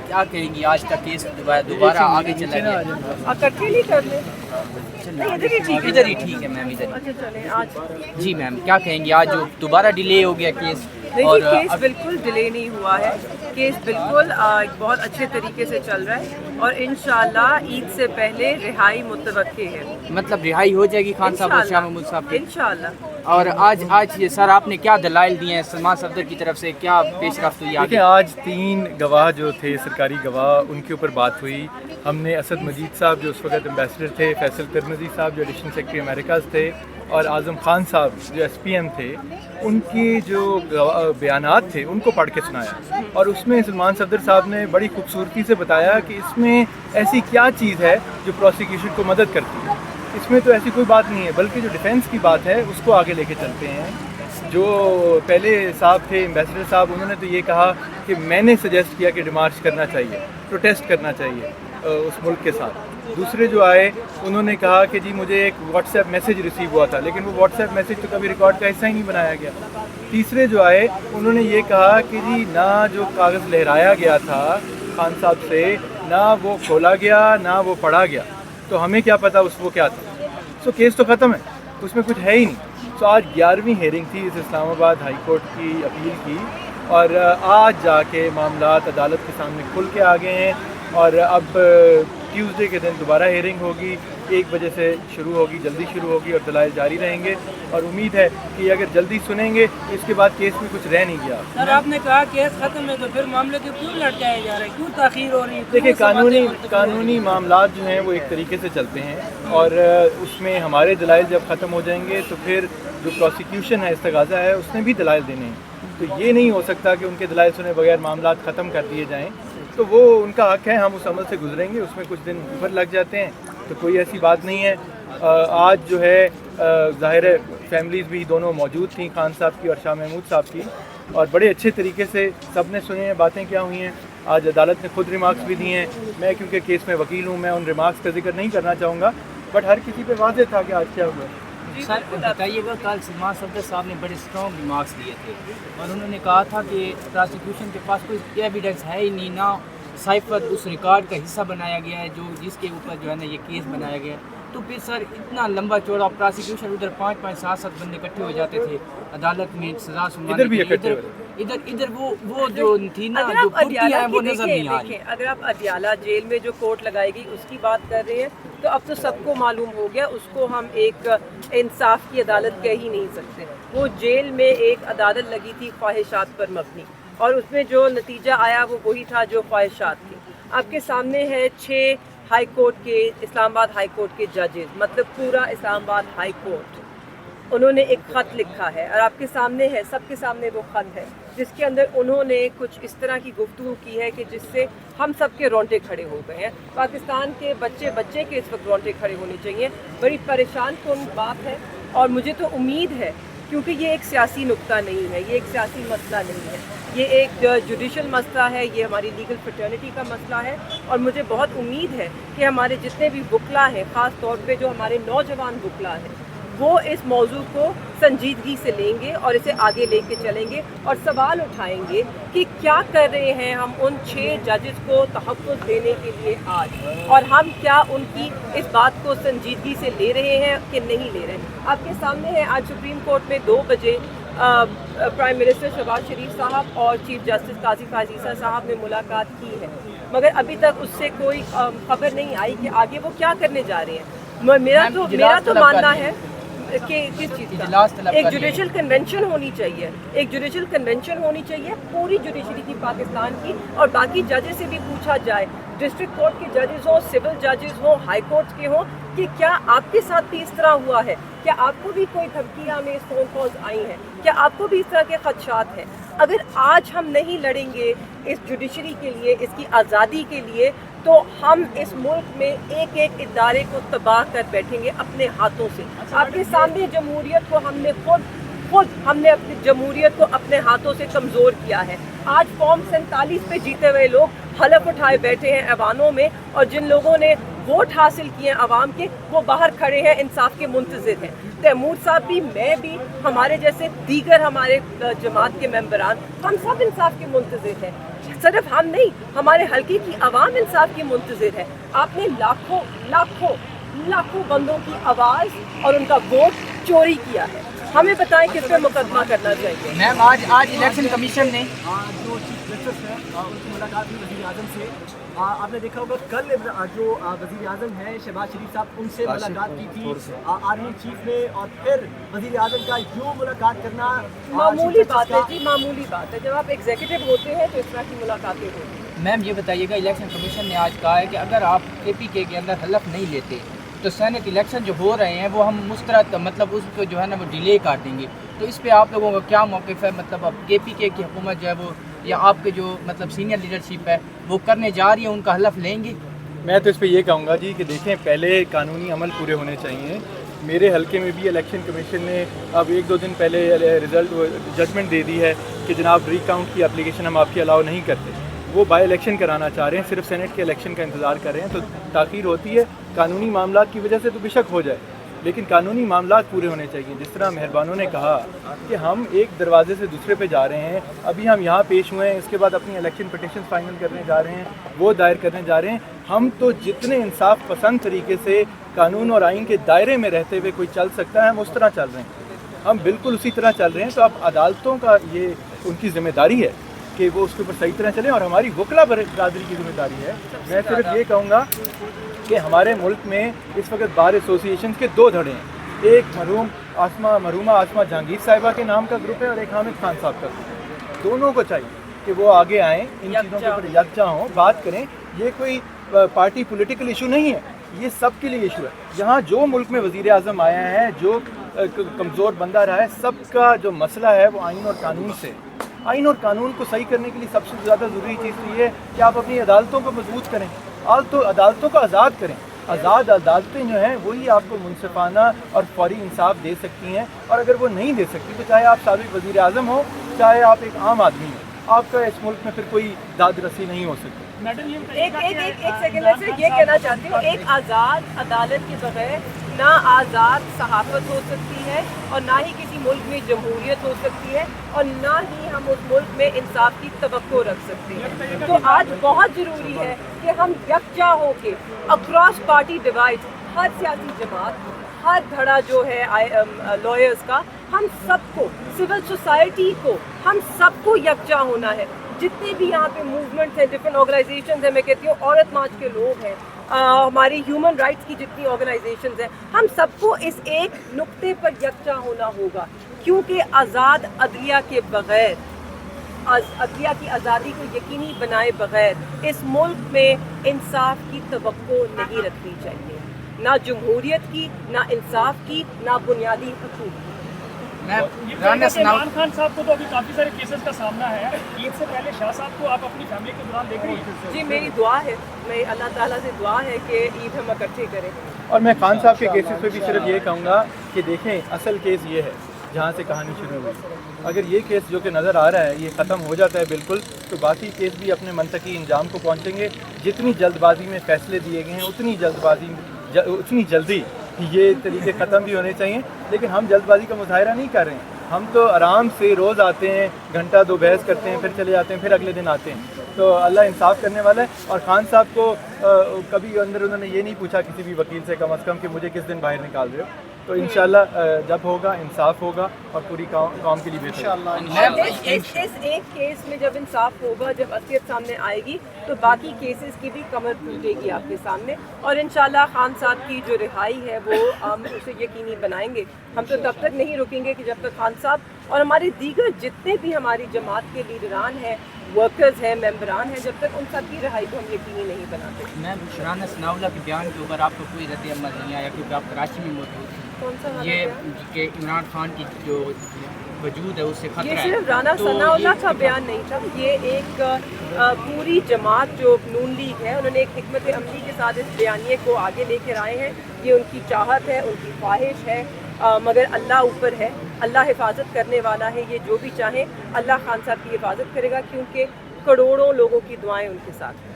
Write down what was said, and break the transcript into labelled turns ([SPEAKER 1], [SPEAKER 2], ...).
[SPEAKER 1] کیا کہیں گی؟ آج کا کیس دوبارہ آگے چلا گیا.
[SPEAKER 2] اکیلے کر لیں.
[SPEAKER 1] ادھر ہی ٹھیک ہے میم، ادھر ہی.
[SPEAKER 2] اچھا چلیں آج.
[SPEAKER 1] جی میم، کیا کہیں گی؟ آج جو دوبارہ ڈیلے ہو گیا کیس،
[SPEAKER 2] نہیں جی، کیس بالکل ڈیلے نہیں ہوا ہے. کیس بالکل بہت اچھے طریقے سے چل رہا ہے اور انشاءاللہ عید سے پہلے رہائی متوقع ہے.
[SPEAKER 1] مطلب رہائی ہو جائے گی خان صاحب اور شاہ محمود صاحب کی
[SPEAKER 2] انشاءاللہ.
[SPEAKER 1] اور آج یہ سر آپ نے کیا دلائل دیے ہیں سلمان صفدر کی طرف سے؟ کیا پیش رفت ہوئی آگے؟
[SPEAKER 3] دیکھیں، آج 3 گواہ جو تھے، سرکاری گواہ، ان کے اوپر بات ہوئی. ہم نے اسد مجید صاحب جو اس وقت ایمبیسڈر تھے، فیصل ترمذی صاحب جو ایڈیشنل سیکرٹری امریکاز تھے، اور اعظم خان صاحب جو ایس پی ایم تھے، ان کی جو بیانات تھے ان کو پڑھ کے سنایا. اور اس میں سلمان صفدر صاحب نے بڑی خوبصورتی سے بتایا کہ اس میں ایسی کیا چیز ہے جو پروسیکیوشن کو مدد کرتی ہے. اس میں تو ایسی کوئی بات نہیں ہے، بلکہ جو ڈیفینس کی بات ہے اس کو آگے لے کے چلتے ہیں. جو پہلے صاحب تھے ایمبیسڈر صاحب، انہوں نے تو یہ کہا کہ میں نے سجیسٹ کیا کہ ڈیمارچ کرنا چاہیے، پروٹیسٹ کرنا چاہیے اس ملک کے ساتھ. دوسرے جو آئے انہوں نے کہا کہ جی مجھے ایک واٹس ایپ میسیج ریسیو ہوا تھا، لیکن وہ واٹس ایپ میسیج تو کبھی ریکارڈ کا حصہ ہی نہیں بنایا گیا. تیسرے جو آئے انہوں نے یہ کہا کہ جی نہ جو کاغذ لہرایا گیا تھا خان صاحب سے، نہ وہ کھولا گیا نہ وہ پڑھا گیا، تو ہمیں کیا پتہ وہ کیا تھا. سو کیس تو ختم ہے، اس میں کچھ ہے ہی نہیں. سو آج 11ویں ہیئرنگ تھی اس اسلام آباد ہائی کورٹ کی اپیل کی، اور آج جا کے معاملات عدالت کے سامنے کھل کے آ گئے ہیں. اور اب ٹیوزڈے کے دن دوبارہ ہیئرنگ ہوگی، 1 بجے سے شروع ہوگی، جلدی شروع ہوگی اور دلائل جاری رہیں گے. اور امید ہے کہ اگر جلدی سنیں گے تو اس کے بعد کیس میں کچھ رہ نہیں گیا.
[SPEAKER 4] سر آپ نے کہا کیس ختم ہے تو پھر معاملے کو کیوں لٹکائے جا رہے ہیں، کیوں تاخیر ہو رہی ہے؟
[SPEAKER 3] دیکھیں، قانونی معاملات جو ہیں وہ ایک طریقے سے چلتے ہیں، اور اس میں ہمارے دلائل جب ختم ہو جائیں گے تو پھر جو پروسیکیوشن ہے، استغاثہ ہے، اس نے بھی دلائل دینے ہیں. تو یہ نہیں ہو سکتا کہ ان کے دلائل سنے بغیر معاملات ختم کر دیے جائیں. تو وہ ان کا حق ہے، ہم اس عمل سے گزریں گے. اس میں کچھ دن اوپر لگ جاتے ہیں تو کوئی ایسی بات نہیں ہے. آج جو ہے ظاہر ہے فیملیز بھی دونوں موجود تھیں، خان صاحب کی اور شاہ محمود صاحب کی، اور بڑے اچھے طریقے سے سب نے سنے ہیں باتیں کیا ہوئی ہیں. آج عدالت نے خود ریمارکس بھی دیے ہیں. میں کیونکہ کیس میں وکیل ہوں، میں ان ریمارکس کا ذکر نہیں کرنا چاہوں گا، بٹ ہر کسی پہ واضح تھا کہ آج کیا ہوا.
[SPEAKER 1] سر بتائیے گا، کل سلمان صفدر صاحب نے بڑے اسٹرانگ ریمارکس دیے تھے اور انہوں نے کہا تھا کہ پراسیکیوشن کے پاس کوئی ایویڈنس ہے ہی نہیں، نہ سائفر اس ریکارڈ کا حصہ بنایا گیا ہے جس کے اوپر جو ہے نا یہ کیس بنایا گیا ہے. تو پھر سر اتنا لمبا چوڑا پراسیکیوشن، ادھر 5-5 7 بندے اکٹھے ہو جاتے تھے عدالت میں سزا سنوانے کے لیے، ادھر وہ جو تھی نا جو کرتیاں ہیں وہ نظر نہیں آ رہی.
[SPEAKER 2] اگر آپ اڈیالہ جیل میں جو کورٹ لگائی گئی اس کی بات کر رہے ہیں تو اب تو سب کو معلوم ہو گیا، اس کو ہم ایک انصاف کی عدالت کہہ ہی نہیں سکتے. وہ جیل میں ایک عدالت لگی تھی خواہشات پر مبنی، اور اس میں جو نتیجہ آیا وہ وہی تھا جو خواہشات تھی. آپ کے سامنے ہے 6 ہائی کورٹ کے، اسلام آباد ہائی کورٹ کے ججز، مطلب پورا اسلام آباد ہائی کورٹ، انہوں نے ایک خط لکھا ہے اور آپ کے سامنے ہے، سب کے سامنے وہ خط ہے جس کے اندر انہوں نے کچھ اس طرح کی گفتگو کی ہے کہ جس سے ہم سب کے رونٹے کھڑے ہو گئے ہیں. پاکستان کے بچے کے اس وقت رونٹے کھڑے ہونے چاہیے. بڑی پریشان کن بات ہے، اور مجھے تو امید ہے، کیونکہ یہ ایک سیاسی نقطہ نہیں ہے، یہ ایک سیاسی مسئلہ نہیں ہے، یہ ایک جوڈیشل مسئلہ ہے، یہ ہماری لیگل فرٹرنٹی کا مسئلہ ہے. اور مجھے بہت امید ہے کہ ہمارے جتنے بھی وکلا ہیں، خاص طور پہ جو ہمارے نوجوان وکلا ہیں، وہ اس موضوع کو سنجیدگی سے لیں گے اور اسے آگے لے کے چلیں گے اور سوال اٹھائیں گے کہ کیا کر رہے ہیں ہم ان 6 ججز کو تحفظ دینے کے لیے آج، اور ہم کیا ان کی اس بات کو سنجیدگی سے لے رہے ہیں کہ نہیں لے رہے ہیں. آپ کے سامنے ہے آج سپریم کورٹ میں 2 بجے پرائم منسٹر شہباز شریف صاحب اور چیف جسٹس قاضی فائز صاحب نے ملاقات کی ہے، مگر ابھی تک اس سے کوئی خبر نہیں آئی کہ آگے وہ کیا کرنے جا رہے ہیں. میرا تو ماننا ہے کہ کس چیز کا ایک جوڈیشل کنونشن ہونی چاہیے، ایک جوڈیشل کنونشن ہونی چاہیے پوری جوڈیشری کی پاکستان کی، اور باقی ججز سے بھی پوچھا جائے، ڈسٹرکٹ کورٹ کے ججز ہوں، سول ججز ہوں، ہائی کورٹ کے ہوں، کہ کیا آپ کے ساتھ بھی اس طرح ہوا ہے؟ کیا آپ کو بھی کوئی دھمکیاں میں فون کالز آئی ہیں؟ کیا آپ کو بھی اس طرح کے خدشات ہیں؟ اگر آج ہم نہیں لڑیں گے اس جوڈیشری کے لیے، اس کی آزادی کے لیے، تو ہم اس ملک میں ایک ایک ادارے کو تباہ کر بیٹھیں گے اپنے ہاتھوں سے. آپ کے سامنے جمہوریت کو ہم نے اپنی جمہوریت کو اپنے ہاتھوں سے کمزور کیا ہے. آج فارم 47 پہ جیتے ہوئے لوگ حلف اٹھائے بیٹھے ہیں ایوانوں میں، اور جن لوگوں نے ووٹ حاصل کیے ہیں عوام کے، وہ باہر کھڑے ہیں، انصاف کے منتظر ہیں. تیمور صاحب بھی، میں بھی، ہمارے جیسے دیگر ہمارے جماعت کے ممبران، ہم سب انصاف کے منتظر ہیں. صرف ہم نہیں، ہمارے حلقے کی عوام انصاف کی منتظر ہے. آپ نے لاکھوں لاکھوں لاکھوں بندوں کی آواز اور ان کا ووٹ چوری کیا ہے. ہمیں بتائیں کس پہ مقدمہ کرنا چاہیے.
[SPEAKER 1] میم آج الیکشن کمیشن نے
[SPEAKER 5] جو چیف جسٹس ہیں ان کی ملاقات ہوئی وزیر اعظم سے. آپ نے دیکھا ہوگا کل جو وزیر اعظم ہیں شہباز شریف صاحب ان سے ملاقات کی تھی آرمی چیف نے, اور پھر وزیر اعظم کا یوں ملاقات کرنا
[SPEAKER 2] معمولی بات ہے جی, معمولی بات ہے. جب آپ ایگزیکٹو ہوتے ہیں تو اس طرح کی ملاقاتیں ہوتی ہیں.
[SPEAKER 1] میم یہ بتائیے گا, الیکشن کمیشن نے آج کہا ہے کہ اگر آپ KPK کے اندر حلف نہیں لیتے تو سینٹ الیکشن جو ہو رہے ہیں وہ ہم مسترد مطلب اس کو جو ہے نا وہ ڈیلے کر دیں گے. تو اس پہ آپ لوگوں کا کیا موقف ہے؟ مطلب اب KPK کی حکومت جو ہے وہ یا آپ کے جو مطلب سینئر لیڈرشپ ہے وہ کرنے جا رہی ہے, ان کا حلف لیں گے؟
[SPEAKER 3] میں تو اس پہ یہ کہوں گا جی کہ دیکھیں پہلے قانونی عمل پورے ہونے چاہیے. میرے حلقے میں بھی الیکشن کمیشن نے اب 1-2 دن پہلے ججمنٹ دے دی ہے کہ جناب ری کاؤنٹ کی اپلیکیشن ہم آپ کی الاؤ نہیں کرتے. وہ بائی الیکشن کرانا چاہ رہے ہیں, صرف سینٹ کے الیکشن کا انتظار کر رہے ہیں. تو تاخیر ہوتی ہے قانونی معاملات کی وجہ سے تو بے شک ہو جائے, لیکن قانونی معاملات پورے ہونے چاہیے. جس طرح مہربانوں نے کہا کہ ہم ایک دروازے سے دوسرے پہ جا رہے ہیں, ابھی ہم یہاں پیش ہوئے ہیں, اس کے بعد اپنی الیکشن پٹیشن فائنل کرنے جا رہے ہیں, وہ دائر کرنے جا رہے ہیں. ہم تو جتنے انصاف پسند طریقے سے قانون اور آئین کے دائرے میں رہتے ہوئے کوئی چل سکتا ہے ہم اس طرح چل رہے ہیں, ہم بالکل اسی طرح چل رہے ہیں. تو اب عدالتوں کا یہ ان کی ذمہ داری ہے کہ وہ اس کے اوپر صحیح طرح چلیں, اور ہماری وکلا برادری کی ذمہ داری ہے. میں صرف یہ کہوں گا کہ ہمارے ملک میں اس وقت بار ایسوسی ایشنز کے 2 دھڑے ہیں. ایک مرحومہ آسمہ جہانگیر صاحبہ کے نام کا گروپ ہے اور ایک حامد خان صاحب کا گروپ ہے. دونوں کو چاہیے کہ وہ آگے آئیں, ان چیزوں کے اوپر یکجا ہوں, بات کریں. یہ کوئی پارٹی پولیٹیکل ایشو نہیں ہے, یہ سب کے لیے ایشو ہے. یہاں جو ملک میں وزیر اعظم آیا ہے, جو کمزور بندہ رہا ہے, سب کا جو مسئلہ ہے وہ آئین اور قانون سے. آئین اور قانون کو صحیح کرنے کے لیے سب سے زیادہ ضروری چیز تو یہ ہے کہ آپ اپنی عدالتوں کو مضبوط کریں, عدالتوں کو آزاد کریں. آزاد عدالتیں جو ہیں وہی آپ کو منصفانہ اور فوری انصاف دے سکتی ہیں, اور اگر وہ نہیں دے سکتی تو چاہے آپ سابق وزیر اعظم ہوں, چاہے آپ ایک عام آدمی ہوں, آپ کا اس ملک میں پھر کوئی داد رسی نہیں ہو سکتی.
[SPEAKER 2] ایک سیکنڈ میں صرف یہ کہنا چاہتی ہوں, ایک آزاد عدالت کے بغیر نہ آزاد صحافت ہو سکتی ہے, اور نہ ہی کسی ملک میں جمہوریت ہو سکتی ہے, اور نہ ہی ہم اس ملک میں انصاف کی توقع رکھ سکتے ہیں. تو آج بہت ضروری ہے کہ ہم یکجا ہو کے اکراس پارٹی ڈیوائڈ, ہر سیاسی جماعت, ہر دھڑا جو ہے لائرز کا, ہم سب کو, سول سوسائٹی کو, ہم سب کو یکجا ہونا ہے. جتنے بھی یہاں پہ موومنٹس ہیں, ڈفرینٹ آرگنائزیشنز ہیں, میں کہتی ہوں عورت مارچ کے لوگ ہیں, ہماری ہیومن رائٹس کی جتنی آرگنائزیشنز ہیں, ہم سب کو اس ایک نقطے پر یکجا ہونا ہوگا. کیونکہ آزاد عدلیہ کے بغیر, عدلیہ کی آزادی کو یقینی بنائے بغیر اس ملک میں انصاف کی توقع نہیں رکھنی چاہیے, نہ جمہوریت کی, نہ انصاف کی, نہ بنیادی حقوق کی.
[SPEAKER 6] عمران خان صاحب کو تو ابھی کافی سارے کیسز کا سامنا ہے. عید سے پہلے شاہ صاحب کو آپ اپنی فیملی کے دوران دیکھ رہی ہیں؟
[SPEAKER 2] جی میری دعا ہے, میں اللہ تعالیٰ سے دعا ہے کہ عید ہم اکٹھے کریں.
[SPEAKER 3] اور میں خان صاحب کے کیسز پہ بھی صرف یہ کہوں گا کہ دیکھیں اصل کیس یہ ہے جہاں سے کہانی شروع ہوئی. اگر یہ کیس جو کہ نظر آ رہا ہے یہ ختم ہو جاتا ہے بالکل, تو باقی کیس بھی اپنے منطقی انجام کو پہنچیں گے. جتنی جلد بازی میں فیصلے دیے گئے ہیں اتنی جلدی یہ طریقے ختم بھی ہونے چاہیے. لیکن ہم جلد بازی کا مظاہرہ نہیں کر رہے ہیں, ہم تو آرام سے روز آتے ہیں, گھنٹہ 2 بحث کرتے ہیں, پھر چلے جاتے ہیں, پھر اگلے دن آتے ہیں. تو اللہ انصاف کرنے والا ہے. اور خان صاحب کو کبھی اندر انہوں نے یہ نہیں پوچھا کسی بھی وکیل سے کم از کم کہ مجھے کس دن باہر نکال رہے ہو. تو انشاءاللہ جب ہوگا انصاف ہوگا اور پوری قوم کے لیے بہتر.
[SPEAKER 2] اس ایک کیس میں جب انصاف ہوگا, جب اصلیت سامنے آئے گی, تو باقی کیسز کی بھی کمر ٹوٹے گی آپ کے سامنے, اور انشاءاللہ خان صاحب کی جو رہائی ہے وہ ہم اسے یقینی بنائیں گے. ہم تو تب تک نہیں رکیں گے کہ جب تک خان صاحب اور ہمارے دیگر جتنے بھی ہماری جماعت کے لیڈران ہیں, ورکرز ہیں, ممبران ہیں, جب تک ان سب کی رہائی کو ہم یقینی نہیں بناتے.
[SPEAKER 1] میں شرانہ ثناء اللہ کے بیان کے اوپر آپ کو کوئی رد عمل نہیں آیا کیونکہ آپ کراچی میں موجود ہیں.
[SPEAKER 2] کون سا
[SPEAKER 1] یہ کہ عمران خان کی جو وجود ہے اس سے خطرہ
[SPEAKER 2] یہ
[SPEAKER 1] ہے.
[SPEAKER 2] صرف رانا ثناء اللہ کا بیان نہیں تھا, یہ ایک پوری جماعت جو نون لیگ ہے انہوں نے ایک حکمت عملی کے ساتھ اس بیانیے کو آگے لے کر آئے ہیں. یہ ان کی چاہت ہے, ان کی خواہش ہے, مگر اللہ اوپر ہے, اللہ حفاظت کرنے والا ہے. یہ جو بھی چاہیں اللہ خان صاحب کی حفاظت کرے گا, کیونکہ کروڑوں لوگوں کی دعائیں ان کے ساتھ ہیں.